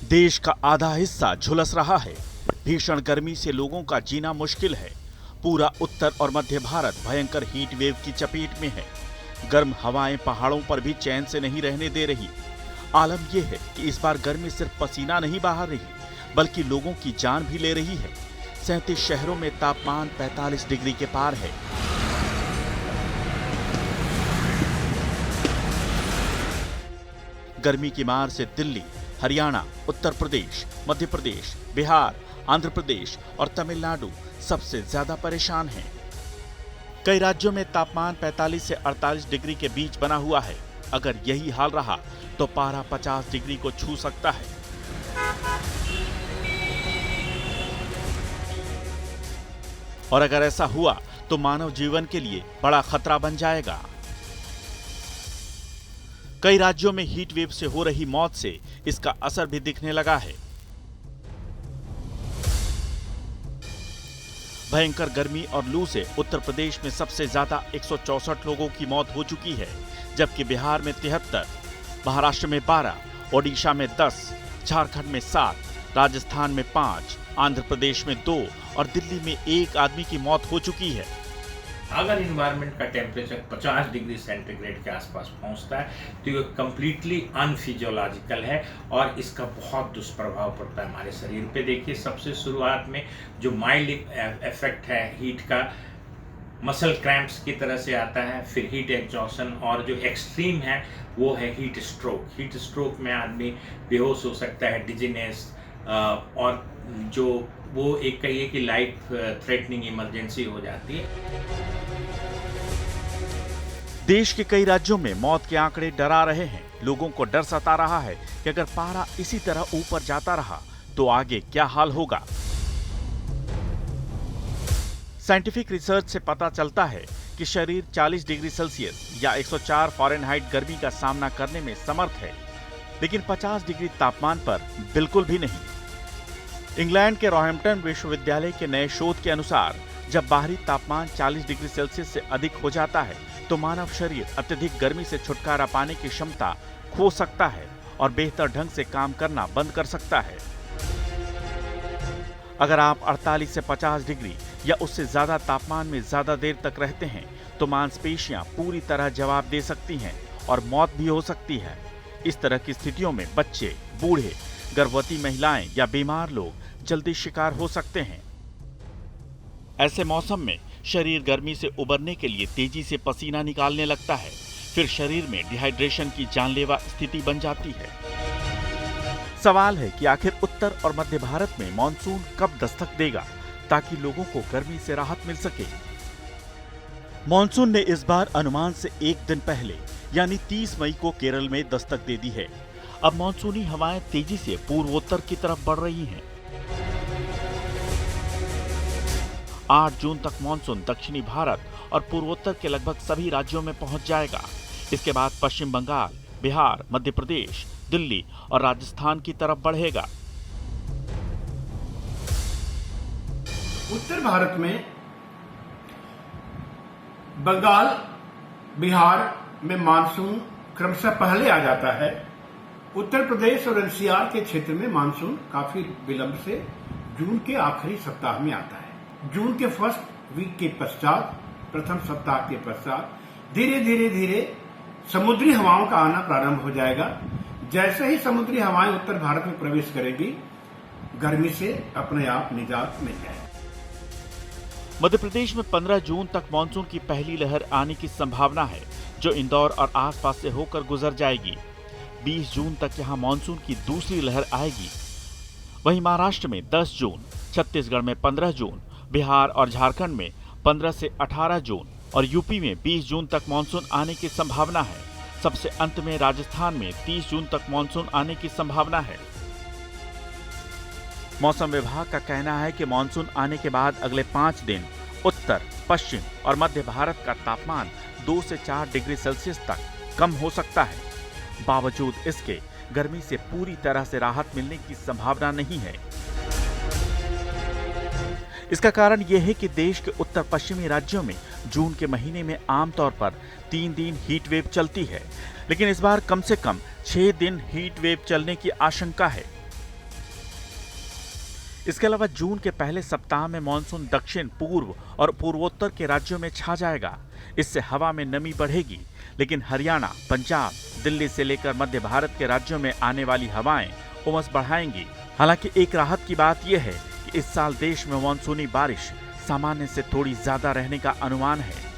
देश का आधा हिस्सा झुलस रहा है। भीषण गर्मी से लोगों का जीना मुश्किल है। पूरा उत्तर और मध्य भारत भयंकर हीट वेव की चपेट में है। गर्म हवाएं पहाड़ों पर भी चैन से नहीं रहने दे रही। आलम यह है कि इस बार गर्मी सिर्फ पसीना नहीं बहा रही, बल्कि लोगों की जान भी ले रही है। 37 शहरों में तापमान 45 डिग्री के पार है। गर्मी की मार से दिल्ली, हरियाणा, उत्तर प्रदेश, मध्य प्रदेश, बिहार, आंध्र प्रदेश और तमिलनाडु सबसे ज्यादा परेशान हैं। कई राज्यों में तापमान 45 से 48 डिग्री के बीच बना हुआ है। अगर यही हाल रहा तो पारा 50 डिग्री को छू सकता है। और अगर ऐसा हुआ तो मानव जीवन के लिए बड़ा खतरा बन जाएगा। कई राज्यों में हीट वेव से हो रही मौत से इसका असर भी दिखने लगा है। भयंकर गर्मी और लू से उत्तर प्रदेश में सबसे ज्यादा 164 लोगों की मौत हो चुकी है, जबकि बिहार में 73, महाराष्ट्र में 12, ओडिशा में 10, झारखंड में 7, राजस्थान में 5, आंध्र प्रदेश में 2 और दिल्ली में 1 आदमी की मौत हो चुकी है। अगर इन्वायरमेंट का टेम्परेचर 50 डिग्री सेंटीग्रेड के आसपास पहुंचता है तो ये कम्प्लीटली अनफिजियोलॉजिकल है और इसका बहुत दुष्प्रभाव पड़ता है हमारे शरीर पे। देखिए, सबसे शुरुआत में जो माइल्ड इफेक्ट है हीट का, मसल क्रैम्प्स की तरह से आता है, फिर हीट एग्जॉशन, और जो एक्सट्रीम है वो है हीट स्ट्रोक। हीट स्ट्रोक में आदमी बेहोश हो सकता है, डिजीनेस, और जो वो एक कहिए कि लाइफ थ्रेटनिंग इमरजेंसी हो जाती है। देश के कई राज्यों में मौत के आंकड़े डरा रहे हैं। लोगों को डर सता रहा है कि अगर पारा इसी तरह ऊपर जाता रहा तो आगे क्या हाल होगा। साइंटिफिक रिसर्च से पता चलता है कि शरीर 40 डिग्री सेल्सियस या 104 फ़ारेनहाइट गर्मी का सामना करने में समर्थ है, लेकिन 50 डिग्री तापमान पर बिल्कुल भी नहीं। इंग्लैंड के रोहैम्पटन विश्वविद्यालय के नए शोध के अनुसार जब बाहरी तापमान 40 डिग्री सेल्सियस से अधिक हो जाता है तो मानव शरीर अत्यधिक गर्मी से छुटकारा पाने की क्षमता खो सकता है और बेहतर ढंग से काम करना बंद कर सकता है। अगर आप 48 से 50 डिग्री या उससे ज्यादा तापमान में ज्यादा देर तक रहते हैं तो मांसपेशियां पूरी तरह जवाब दे सकती हैं और मौत भी हो सकती है। इस तरह की स्थितियों में बच्चे, बूढ़े, गर्भवती महिलाएं या बीमार लोग जल्दी शिकार हो सकते हैं। ऐसे मौसम में शरीर गर्मी से उबरने के लिए तेजी से पसीना निकालने लगता है, फिर शरीर में डिहाइड्रेशन की जानलेवा स्थिति बन जाती है। सवाल है कि आखिर उत्तर और मध्य भारत में मॉनसून कब दस्तक देगा ताकि लोगों को गर्मी से राहत मिल सके। मॉनसून ने इस बार अनुमान से एक दिन पहले यानी 30 मई को केरल में दस्तक दे दी है। अब मॉनसूनी हवाएं तेजी से पूर्वोत्तर की तरफ बढ़ रही हैं। 8 जून तक मॉनसून दक्षिणी भारत और पूर्वोत्तर के लगभग सभी राज्यों में पहुंच जाएगा। इसके बाद पश्चिम बंगाल, बिहार, मध्य प्रदेश, दिल्ली और राजस्थान की तरफ बढ़ेगा। उत्तर भारत में बंगाल, बिहार में मानसून क्रमशः पहले आ जाता है। उत्तर प्रदेश और एनसीआर के क्षेत्र में मानसून काफी विलंब से जून के आखिरी सप्ताह में आता है। जून के फर्स्ट वीक के पश्चात, प्रथम सप्ताह के पश्चात धीरे समुद्री हवाओं का आना प्रारंभ हो जाएगा। जैसे ही समुद्री हवाएं उत्तर भारत में प्रवेश करेगी, गर्मी से अपने आप निजात मिल जाएगी। मध्य प्रदेश में 15 जून तक मानसून की पहली लहर आने की संभावना है, जो इंदौर और आसपास से होकर गुजर जाएगी। 20 जून तक यहां मानसून की दूसरी लहर आएगी। वहीं महाराष्ट्र में 10 जून, छत्तीसगढ़ में 15 जून, बिहार और झारखंड में 15 से 18 जून और यूपी में 20 जून तक मानसून आने की संभावना है। सबसे अंत में राजस्थान में 30 जून तक मानसून आने की संभावना है। मौसम विभाग का कहना है कि मानसून आने के बाद अगले 5 दिन उत्तर, पश्चिम और मध्य भारत का तापमान 2 से 4 डिग्री सेल्सियस तक कम हो सकता है। बावजूद इसके गर्मी से पूरी तरह से राहत मिलने की संभावना नहीं है। इसका कारण यह है कि देश के उत्तर पश्चिमी राज्यों में जून के महीने में आमतौर पर 3 दिन हीट वेव चलती है, लेकिन इस बार कम से कम 6 दिन हीट वेव चलने की आशंका है। इसके अलावा जून के पहले सप्ताह में मानसून दक्षिण पूर्व और पूर्वोत्तर के राज्यों में छा जाएगा। इससे हवा में नमी बढ़ेगी, लेकिन हरियाणा, पंजाब, दिल्ली से लेकर मध्य भारत के राज्यों में आने वाली हवाएं उमस बढ़ाएंगी। हालांकि एक राहत की बात यह है कि इस साल देश में मानसूनी बारिश सामान्य से थोड़ी ज्यादा रहने का अनुमान है।